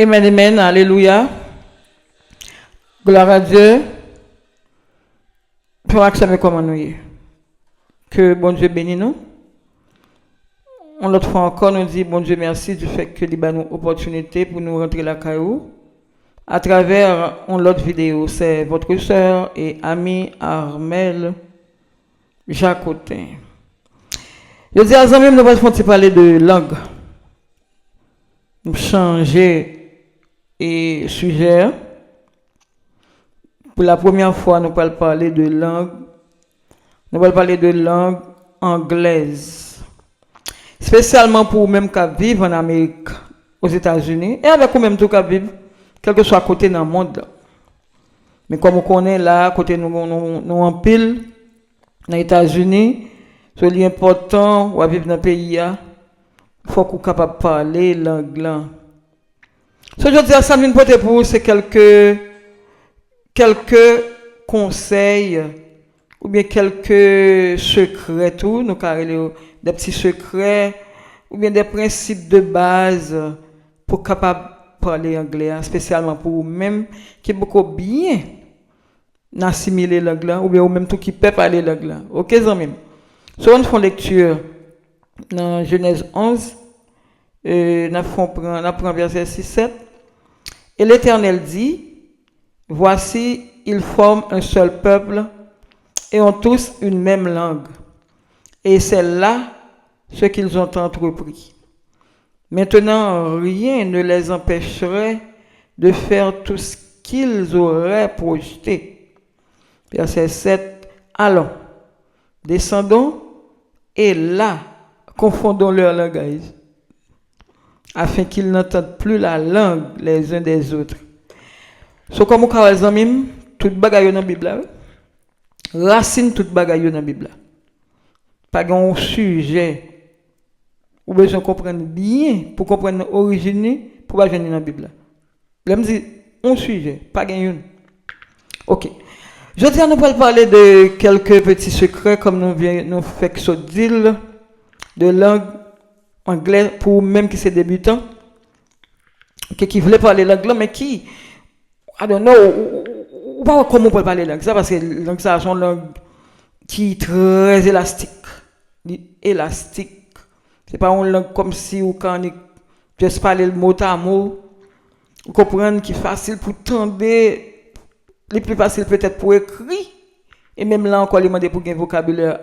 Amen, amen, alléluia. Gloire à Dieu. Pour accéder comment nous y. Que bon Dieu bénisse nous. On l'autre fois encore, nous dit bon Dieu merci du fait que il a nous opportunité pour nous rentrer la caillou à travers l'autre vidéo. C'est votre sœur et amie Armelle Jacotin. Je dis à Zamim, nous allons parler de langue. Changer et sujet. Pour la première fois, nous allons parler de langue. Nous allons parler de langue anglaise. Spécialement pour même qui vivent en Amérique, aux États-Unis, et avec nous même tout qui vivent, quel que soit côté dans le monde. Mais comme on connaît là, côté nous en pile, dans les États-Unis, c'est important, ou à vivre dans le pays, il faut qu'on soit capable de parler l'anglais. Ce que je veux dire, ça vient porter pour vous, c'est quelques conseils, ou bien quelques secrets, tout, nous carrément des petits secrets, ou bien des principes de base pour capable de parler anglais, spécialement pour vous-même, qui est beaucoup bien assimiler l'anglais, ou bien même tout qui peut parler l'anglais. Ok, ça même. Sur une lecture dans Genèse 11, nous apprenons verset 6-7. Et l'Éternel dit, voici, ils forment un seul peuple et ont tous une même langue. Et c'est là ce qu'ils ont entrepris. Maintenant, rien ne les empêcherait de faire tout ce qu'ils auraient projeté. Verset 7. Allons, descendons et là, confondons leur langage, afin qu'ils n'entendent plus la langue les uns des autres. So comme vous avez tout bagaille dans la Bible, racine toute bagaille dans la Bible. Pas un sujet ou besoin comprendre bien pour comprendre l'origine pour pas venir dans la Bible. Là me dit un sujet, pas un. OK. Je tiens nous parler de quelques petits secrets comme nous fait que ce deal de langue anglaise pour même qui c'est débutant qui voulait parler l'anglais mais qui I don't know ou pas comment on peut parler l'anglais ça parce que langue ça son langue qui est très élastique. C'est pas une langue comme si ou quand juste parler le mot à mot ou comprendre qui est facile pour tendre, les plus facile peut-être pour écrire et même là encore demander pour un vocabulaire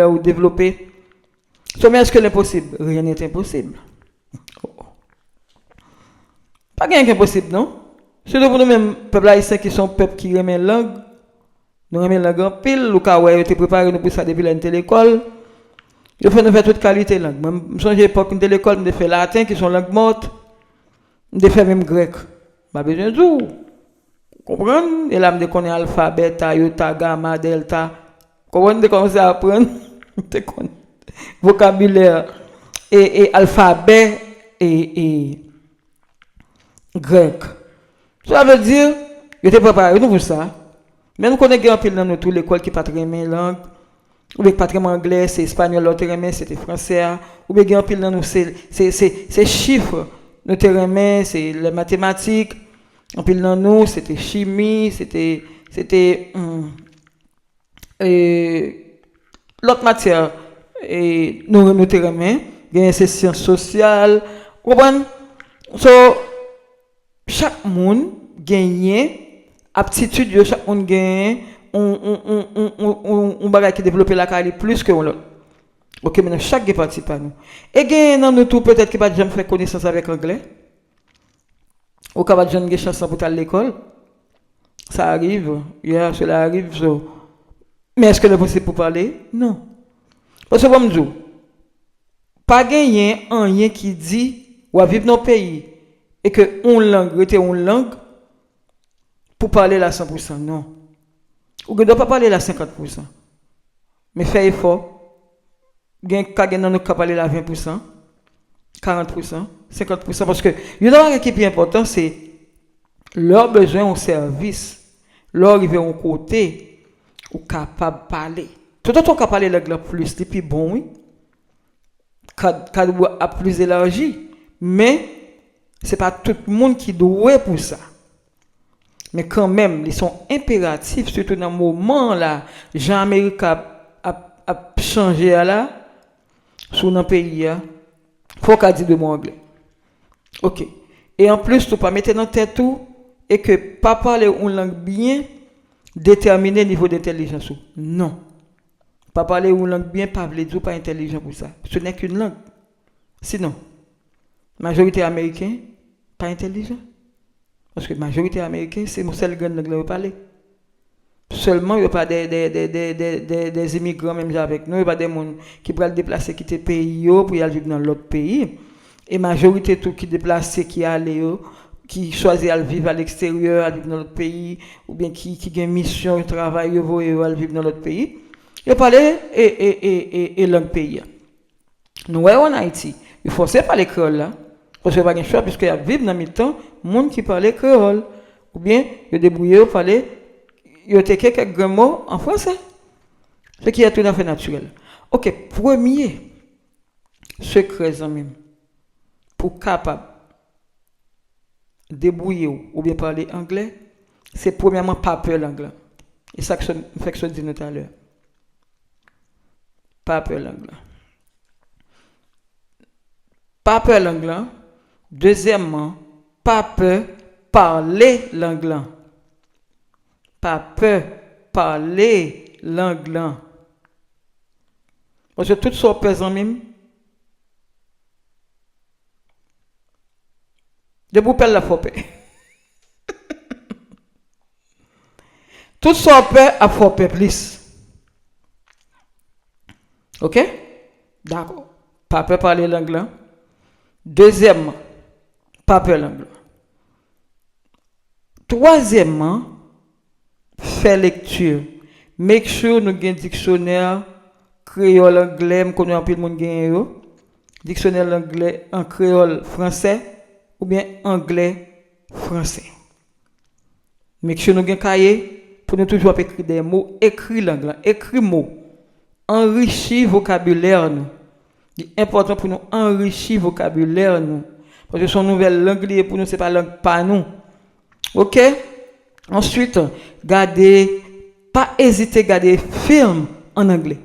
ou développer. Mais est-ce que l'impossible? Rien n'est impossible. Pas rien qu'impossible, non? Surtout pour nous-mêmes, peuple haïtien qui sont peuple qui remet la langue. Nous remet la langue en pile. Le cas où ils étaient préparés pour ça depuis l'école. Ils font nous faire toute qualité langue. Je songe à l'époque de l'école, je fais latin qui sont langue morte. Je fais même grec. Pas besoin de tout. Comprendre? Et là, je connais alphabet, bêta, iota, gamma, delta. Comment on commence à apprendre? Vocabulaire et alphabet et grec. Ça veut dire, je t'ai préparé nous pour ça. Mais nous connaissons un peu dans notre l'école qui n'est pas très bien langue, ou bien pas très anglais, c'est espagnol, l'autre c'était français, ou bien un peu dans nous c'est chiffres, notre remède, c'est les mathématiques, un peu dans nous c'était chimie, c'était l'autre matière. Et nous terrains, il y a ces sciences sociales. So, chaque monde gagne aptitude, chaque monde gagne on bagage qui développe la carrière plus que l'autre. OK, maintenant chaque participe à nous. Et gagne dans nous tout peut-être qui pas jamais fait connaissance avec l'anglais. Ou pas jamais une chance pour aller à l'école. Ça arrive, cela arrive. So. Mais est-ce que c'est possible pour parler? Non. Parce que comme je dis, pas gagner rien qui dit ou à vivre dans le pays et que une langue pour parler la 100%, non. Ou ne doit pas parler la 50%. Mais faire effort. Gagner dans nous parler la 20%, 40%, 50% parce que il y a un qui est plus important, c'est leur besoin au service, leur arriver au côté ou capable de parler. Tout le temps qu'on parle l'anglais plus, c'est plus bon, oui. Cadre a plus élargi. Mais C'est pas tout le monde qui doit pour ça. Mais quand même, ils sont impératifs, surtout dans le moment là, Jean-Amérique a changé là, sur notre pays, il faut qu'on dise de mots anglais. Ok. Et en plus, tu pas mettre dans tête tout, et que pas parler une langue bien, déterminer le niveau d'intelligence. Non. Pas parler une langue bien, pas parler pas intelligent pour ça. Ce n'est qu'une langue. Sinon, majorité américaine, pas intelligent. Parce que la majorité américaine, c'est mon seul grand langue à parler. Seulement, il n'y a pas des immigrants même avec nous, il n'y a pas des gens qui peuvent déplacer, quitter le pays pour aller vivre dans l'autre pays. Et la majorité de tout qui déplacent, qui allent, qui choisissent de vivre à l'extérieur, à vivre dans l'autre pays, ou bien qui ont une mission, un travail, à vivre dans l'autre pays, ils parlent et langue pays. Nous, en Haïti, il faut parler créole là. Parce qu'il n'y a pas de choix, puisqu'il y a vivre dans le temps, des gens qui parlent créole. Ou bien, ils débrouillent pour parler, ils ont quelques grands mots en français. Ce qui est tout à fait naturel. Ok, premier secret, même, pour capable débrouiller ou bien parler anglais, c'est premièrement pas peur l'anglais. Et ça que je dis tout à l'heure. Pas peur l'anglais. Pas peur l'anglais. Deuxièmement, pas peur parler l'anglais. Pas peur parler l'anglais. Parce que tout ça pesant même. De vous parler la fois. Tout ça peur à fois plus. Ok? D'accord. Pas peur parler l'anglais. Deuxièmement, pas peur l'anglais. Troisièmement, faire lecture. Make sure nous avons un dictionnaire créole anglais, comme nous avons monde gagne dictionnaire anglais en créole français ou bien anglais français. Make sure nous avons un cahier pour nous toujours écrire des mots, écrire l'anglais, écrire mots, enrichir vocabulaire nous. C'est important pour nous enrichir vocabulaire nous. Parce que son nouvelle langue pour nous, c'est pas langue pas nous. Ok? Ensuite, pas hésiter à regarder film en anglais.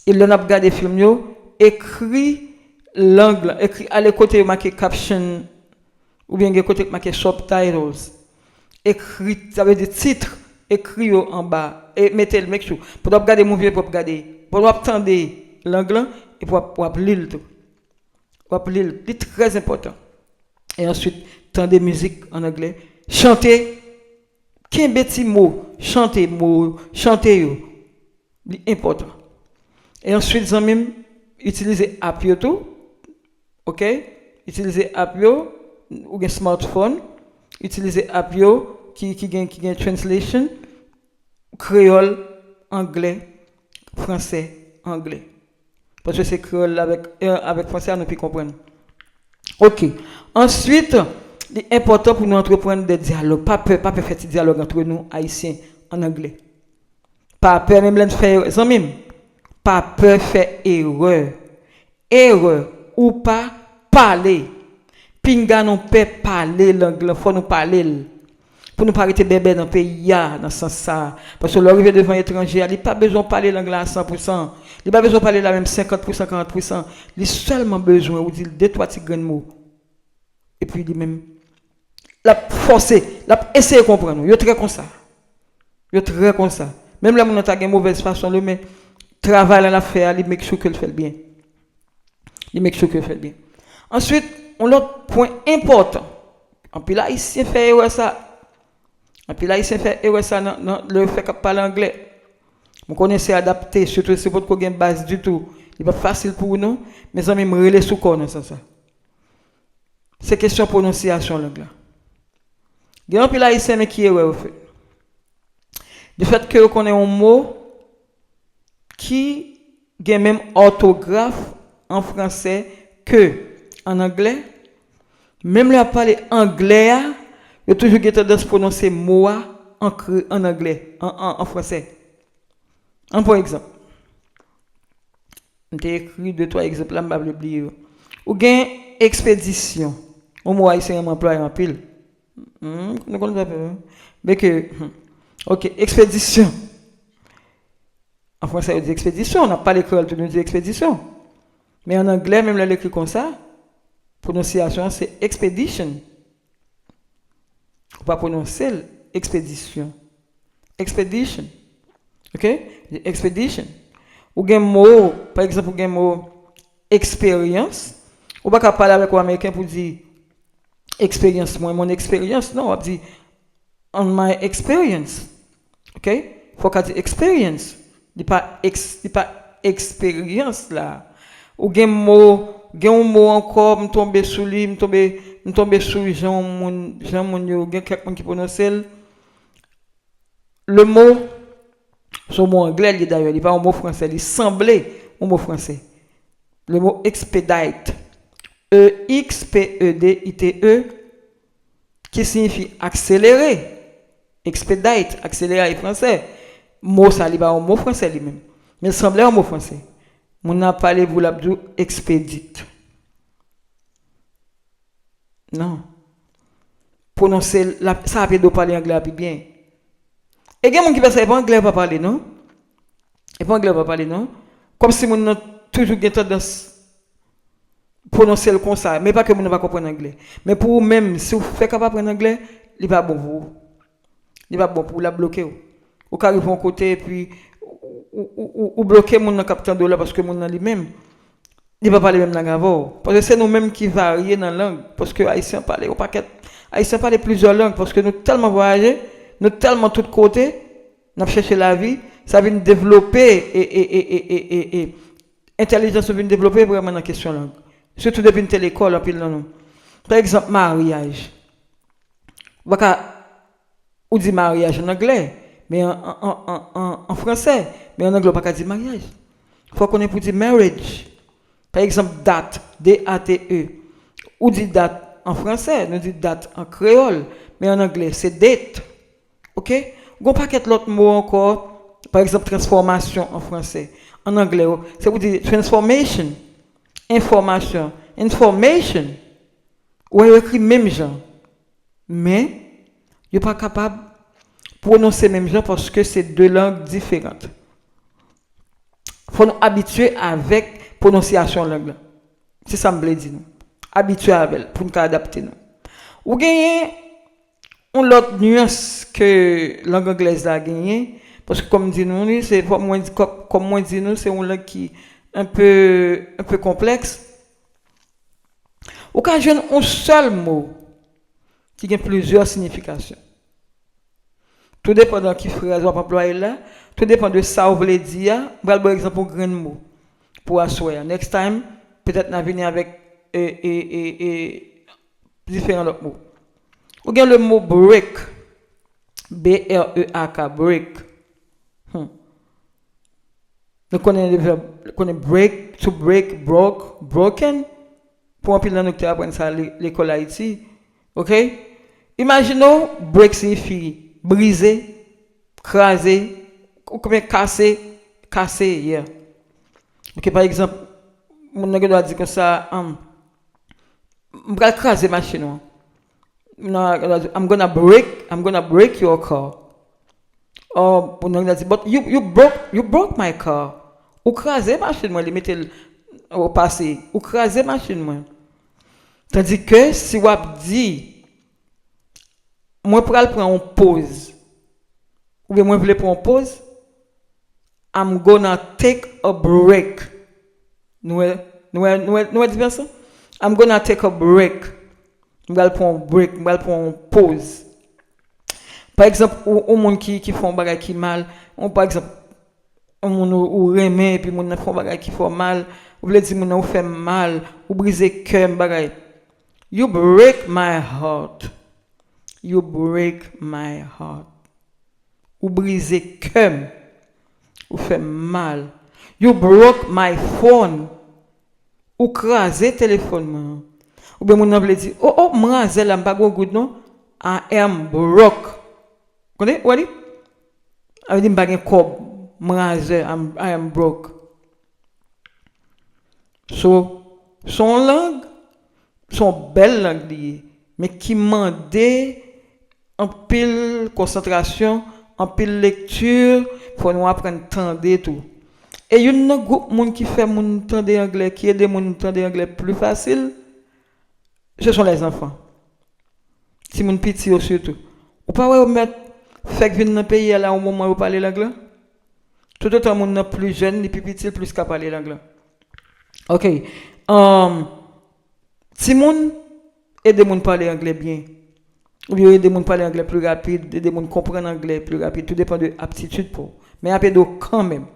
Et là, on a regardé film, écrit l'anglais, écrit à l'écoute marqué caption, ou bien à côté marqué subtitles. Écrit, ça veut dire titre, écrit en bas, et mettez le mec sur. Pour regarder mon vieux, pour regarder, pour attendre l'anglais, et pour lire tout. Pour lire, c'est très important. Et ensuite, tendez musique en anglais, chanter. Qu'un petit mot, chanter, c'est important. Et ensuite, même, utiliser Appio tout, ok? Utiliser Appio ou un smartphone, utiliser Appio qui a translation, créole, anglais, français, anglais. Parce que c'est créole avec français, on peut comprendre. Ok. Ensuite, il est important pour nous entreprendre des dialogues. Pas peur faire des dialogues entre nous, haïtiens, en anglais. Pas peur même de faire erreur. Pas peur faire erreur. Erreur ou pas parler. Pinga non peut parler l'anglais, faut nous parler. Pour nous pas arrêter bébé dans le pays, dans ce sens. Parce que l'arrivée devant l'étranger, il n'a pas besoin de parler l'anglais à 100%. Il n'a pas besoin de parler la même 50%, 40%. Il a seulement besoin de dire 2-3 petits grands mots. Et puis il dit même, la forcer, la essayer de comprendre. Il est très comme ça. Il est très comme ça. Même là, on a une mauvaise façon, mais travail à l'affaire, il make sure que le fait bien. Il make sure que le fait bien. Ensuite, un autre point important. En plus là, il s'est fait ça. En plus là, il s'est fait ça dans le fait qu'il parle anglais. On connaît c'est adapté, surtout si vous avez une base du tout. Il n'est pas facile pour nous, mais ça même relais sous connaissance ça. C'est question de prononciation l'anglais. Il y a un peu là ici mais qui est ouais au fait. Du fait que vous connaissez un mot qui a même orthographe en français que en anglais, même là parler anglais, il y a toujours tendance à prononcer mot en anglais, en français. Un bon exemple. J'ai écrit 2-3 exemples là, je vais oublier. Ou bien expédition. On mot haïtien employé en pile. Nous connaissons mais que OK, expédition. En français on dit expédition, on n'a pas l'école tout nous dit expédition. Mais en anglais même là l'écrit comme ça, prononciation c'est expedition. On va prononcer expédition. Expedition. OK? Expedition. Ou gen mot, par exemple, ou gen mot expérience. Ou pas parler avec un américain pour dire expérience, moi, mon expérience. Non, on va dire on my experience. OK? Faut qu'on dise experience. Il pas expérience là. Ou gen un mot encore, me tomber sous lui, me tomber sous Jean mon yo, gen quelqu'un qui prononce le mot son mot anglais d'ailleurs, il n'est pas un mot français, il semblait un mot français. Le mot expedite, E-X-P-E-D-I-T-E, qui signifie accélérer. Expedite, accélérer en français. Mot ça, il n'est pas un mot français lui-même. Mais il semblait un mot français. On a parlé pour l'abdou expédite. Non. Prononcer, ça a de parler anglais bien. Et il y a des gens qui pensent que l'anglais va parler, non? Et pas anglais va parler, non? Comme si on a toujours tendance à prononcer le comme ça, mais pas que on ne va pas comprendre l'anglais. Mais pour vous-même, si vous faites capable d'apprendre l'anglais, il n'est pas bon pour vous. Il n'est pas bon pour vous la bloquer. Vous arrivez de un côté et puis vous bloquez mon capteur de là parce que mon lui-même, il ne va pas parler même langue avant. Parce que c'est nous-mêmes qui varions dans la langue. Parce que Haïtiens parlent, Haïtiens parlent plusieurs langues parce que nous tellement voyagé. Nous tellement tous côtés, nous avons cherché la vie, ça vient développer et intelligence vient développer vraiment dans la question langue. Surtout depuis une telle école, en pile non. Par exemple, mariage. On dit mariage en anglais, mais en français, mais en anglais, on ne peut pas dire mariage. Il faut qu'on ait pour dire marriage. Par exemple, date, D-A-T-E. On dit date en français, nous dit date en créole, mais en anglais, c'est date. OK? On paquet l'autre mot encore, par exemple transformation en français. En anglais, c'est vous dire transformation, information, information. Ou écrit même genre. Mais il n'est pas capable de prononcer même genre parce que c'est deux langues différentes. Il faut nous habituer avec prononciation langue. C'est ça que je veux dire. Habituer avec pour nous adapter. Ou gagner une autre nuance que la langue anglaise a gagné, parce que comme dit nous, c'est comme moi dit nous, c'est une langue qui un peu complexe. Ou quand j'ai un seul mot qui a plusieurs significations. Tout dépend de qui phrase on va employer là, tout dépend de ça vous voulez dire. Par exemple un grand mot pour asseoir. Next time, peut-être nous venir avec différents autres mots. Ou bien le mot break, B-R-E-A-K, break. Nous connaissons break, to break, broke, broken. Pour un peu de nous qui apprennent ça à l'école Haïti. OK? Imaginons, break signifie briser, craser, ou comme casser, yeah. OK, par exemple, mon doit dire comme ça, je vais craser ma machine. I'm gonna break your car. Or, but you broke my car. Ou craser machine moi, mettez au passé. Ou craser machine moi. Tandis que si vous dit, moi pour aller prendre une pause, ou bien moi voulais prendre une pause, I'm gonna take a break. Nous disons ça? I'm gonna take a break. Je vais prendre un break, je vais prendre une pause. Par exemple, au monde qui font bagay qui mal, par exemple, on ou remet et puis mon font bagay qui font mal, ou voulez dire mon fait mal, ou briser cœur bagay. You break my heart. You break my heart. Ou briser cœur, ou fait mal. You broke my phone. Ou craser téléphone. Ou bien mon veut dire oh moi là m'pas good non. I am broke. Connais what it? I dit m'pas gen kob. I am broke. So son langue sont belles langues liées, mais qui demandaient en pile concentration, en pile lecture, pour nous apprendre à entendre tout. Et il y a un groupe de monde qui fait mon entendre anglais, qui aide mon entendre anglais plus facile, ce sont les enfants. Si mon petit surtout. Ou pas ouais mettre fait que venir dans le pays là au moment où parler l'anglais. Tout autant mon plus jeune, les plus petits plus qu'à parler l'anglais. OK. Si mon aide mon parler anglais bien, ou bien aide mon parler anglais plus rapide, aide mon comprendre anglais plus rapide, tout dépend de aptitude pour. Mais après quand même.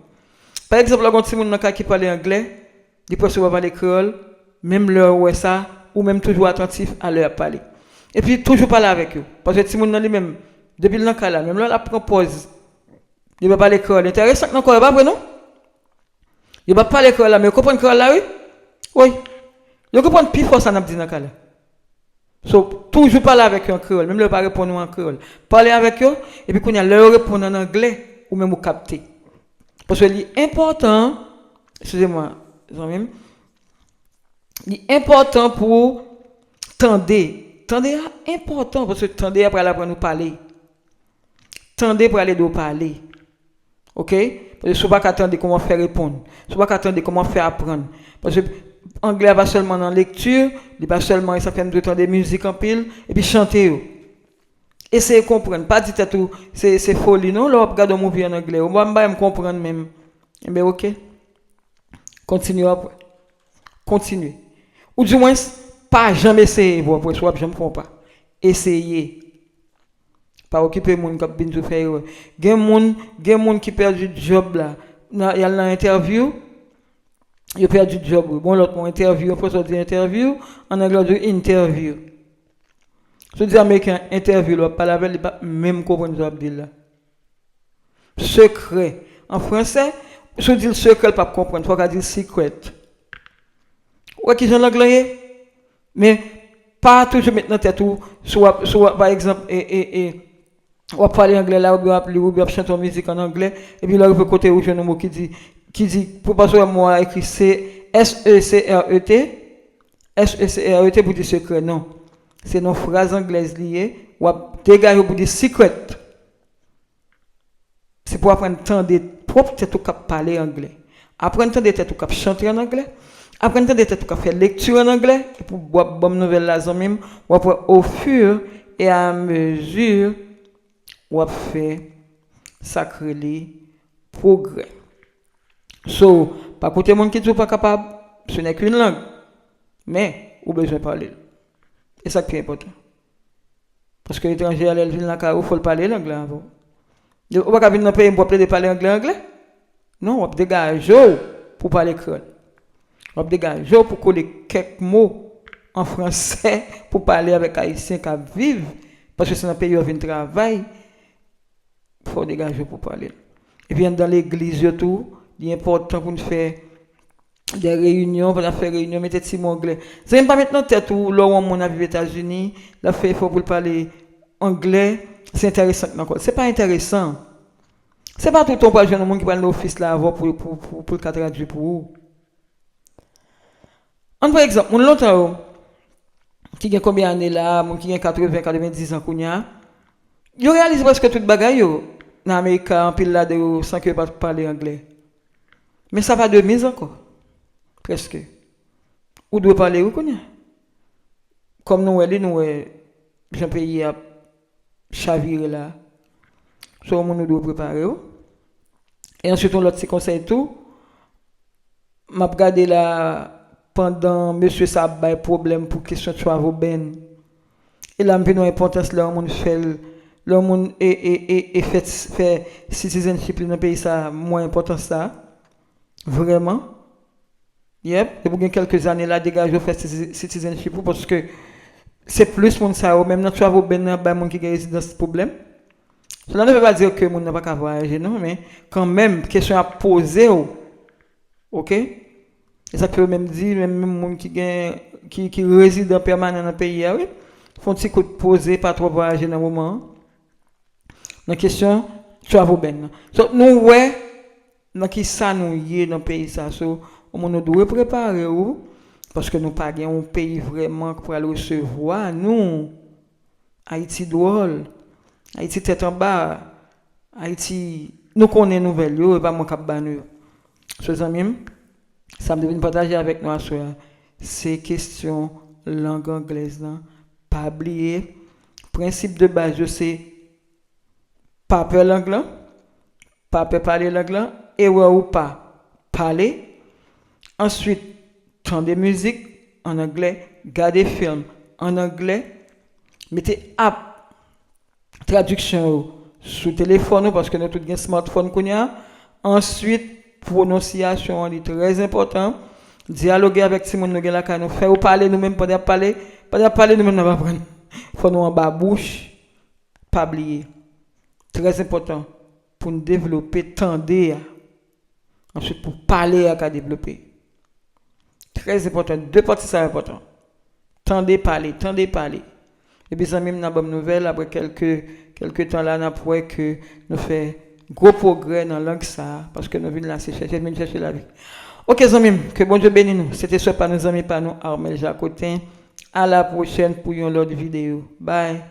Par exemple, quand si mon qui parle anglais, il peut se parler créole, même leur ouais ça ou même toujours attentif à leur parler. Et puis toujours parler avec eux parce que si mon lui-même depuis le cas là, même là la propose il va parler créole intéressant encore pas vrai non? Il va parler créole là mais comprendre créole là oui? Oui. Il comprend plus fort ça n'a dit dans cas là. So, toujours parler avec eux en créole, même le pas répondre en créole. Parler avec eux et puis quand il y a leur répondre en anglais ou même vous capter. Parce que l'important, excusez-moi, il est important pour tendre. Tendre est important parce que tendre après apprendre à nous parler. Tendre pour aller nous parler. OK? Parce que si vous ne pas attendre comment faire répondre. Si vous ne pas attendre comment faire apprendre. Parce que l'anglais va seulement dans la lecture, il va seulement ça fait de temps de musique en pile et puis chanter. Essayez de comprendre. Pas dire tout, c'est folie, non? Là, on regarde un movie en anglais. On va me comprendre même. Eh bien, OK. Continuez après. Continuez. Ou du moins, pas jamais essayer. Vous après, soit je ne comprends pas. Essayez. Pas occuper mon cap bin tout faire. Il y a des gens qui perdent du job là. Il y a l'interview. Il a perdu du job. Bon, l'autre, mon interview, on peut sortir interview. En anglais, interview. Je dis américain, interview, là, pas la belle, pas même comprendre ce que là. Secret. En français, je dis le secret, pas comprendre. Il faut dire secret. Ouais, qui sont l'anglais? Mais pas toujours maintenant, tête ou, soit, par exemple, on va parler anglais là, ou bien chanter musique en anglais, et puis là, il faut côté où j'ai un mot qui dit, pour passer à moi, écrit S-E-C-R-E-T, S-E-C-R-E-T pour dire secret, non. C'est une phrase anglaise liée, ou dégager pour dire secret. C'est pour apprendre à entendre propre tête ou cap parler anglais. Apprendre à entendre tête ou cap chanter en anglais. Apprendre à entendre tête ou cap faire lecture en anglais. Et pour boire bonne nouvelle là, même, ou après au fur et à mesure, ou faire sacré progrès. So, pas côté monde qui ne sont pas capable, ce n'est qu'une langue. Mais, ou besoin de parler. Et ça qui est important. Parce que l'étranger, elle vient dans la carrière, il faut parler l'anglais avant. On ne va pas venir dans le pays pour parler anglais. Non, on va dégager pour parler créole. On va dégager pour coller quelques mots en français pour parler avec les Haïtiens qui vivent. Parce que c'est un pays où on travail. Il faut dégager pour parler. Et puis dans l'église, tout, il est important pour nous faire des réunions, pour faire des réunions, mettez des mots anglais. C'est même pas maintenant tête où là où on a vu aux États-Unis, là fait faut pour parler anglais, c'est intéressant encore. C'est pas intéressant. C'est pas tout le temps pour jeune monde qui parle l'office là avant pour le traduire pour vous. Par exemple, mon longtemps qui a combien d'années là, mon qui a 80 90 ans kounya, yo réalise presque toute bagaille yo dans Amérique en pile là de sans que pas parler anglais. Mais ça va de mise encore. Presque. Ou doit parler ou connaît. Comme nous j'ai pays à chavirer là. So nous doit préparer. Et ensuite on l'autre conseil tout. M'a regardé là pendant monsieur ça a problème pour question de travaux ben. Et là me importance là on fait le monde et fait citizenship dans le pays ça moins important ça. Vraiment. Yep, et pour quelques années là, dégage fait citizenship parce que c'est plus mon ça, même dans travaux ben ba mon qui résidence problème. Cela ne veut pas dire que mon n'a pas qu'à voyager non, mais quand même question à poser OK? Et ça peut même dire même mon qui réside en permanent dans le pays oui, font petit coup de poser pas trop voyager dans le moment. La question travaux ben. So nous dans qui ça nous y est dans le pays ça. So, on doit préparer ou Parce que nous pas un pays vraiment pour aller recevoir, nous. Haïti drôle. Haïti tête en bas. Haïti, nous connaissons nouvelles, et pas mon cap bannou. Chers amis, ça me devine partager avec nous à soir. C'est question langue anglaise. Pas oublier. Principe de base, je sais, pas peur l'anglais, pas peur parler l'anglais, et ou pas parler. Ensuite, tendez musique en anglais, gardez film en anglais, mettez app traduction sur téléphone parce que nous avons tous un smartphone qu'on a. Ensuite, prononciation est très important. Dialoguer avec Simon nous la nous faire parler nous-mêmes pas parler nous-mêmes pas prendre. Faut nous en bas bouche, pas oublier. Très important pour nous développer tendez. Ensuite pour parler à développer. Très important, deux parties sont importantes. Tendez parler. Et puis, ça même dans la bonne nouvelle, après quelques temps là, on a que nous faisons gros progrès dans la langue ça, parce que nous venons là, chercher la vie. Ok, amis, que bon Dieu bénisse nous. C'était soit pas nos amis, pas nous, Armel Jacotin. À la prochaine pour une autre vidéo. Bye.